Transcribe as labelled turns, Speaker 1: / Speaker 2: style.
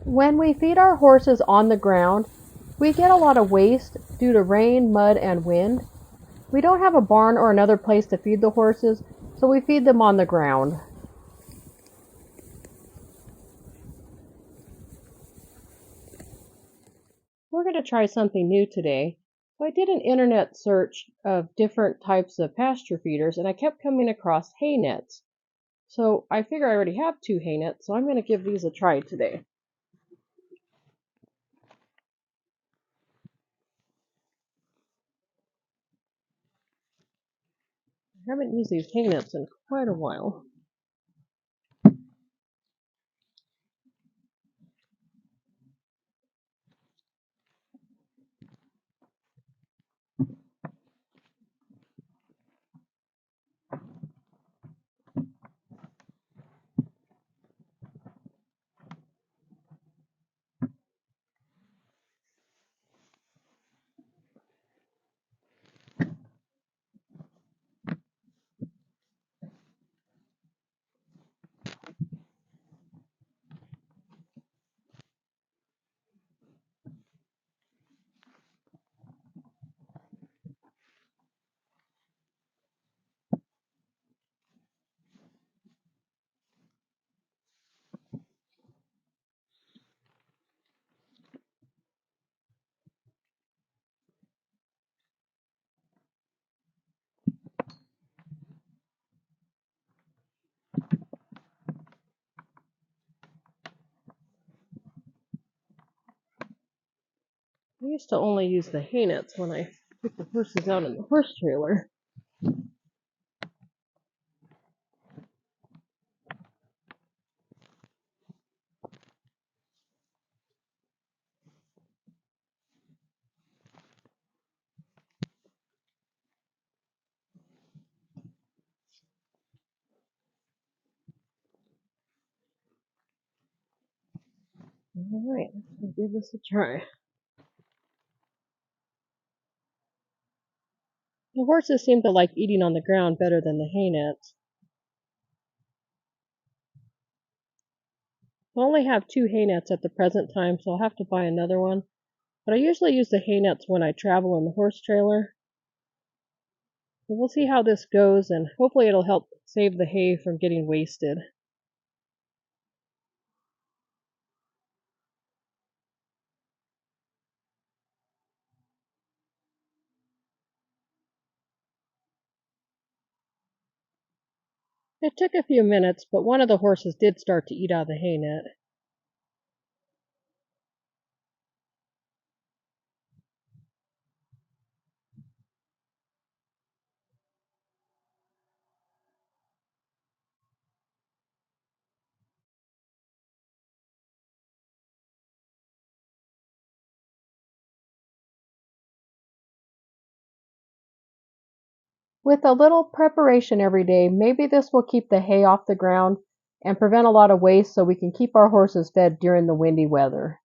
Speaker 1: When we feed our horses on the ground, we get a lot of waste due to rain, mud, and wind. We don't have a barn or another place to feed the horses, so we feed them on the ground. We're going to try something new today. So I did an internet search of different types of pasture feeders and I kept coming across hay nets. So I figure I already have 2 hay nets, so I'm going to give these a try today. I haven't used these hay nets in quite a while. I used to only use the hay nets when I put the horses out in the horse trailer. Alright, let's give this a try. The horses seem to like eating on the ground better than the hay nets. I only have 2 hay nets at the present time, so I'll have to buy another one. But I usually use the hay nets when I travel in the horse trailer. So we'll see how this goes, and hopefully it'll help save the hay from getting wasted. It took a few minutes, but one of the horses did start to eat out of the hay net. With a little preparation every day, maybe this will keep the hay off the ground and prevent a lot of waste so we can keep our horses fed during the windy weather.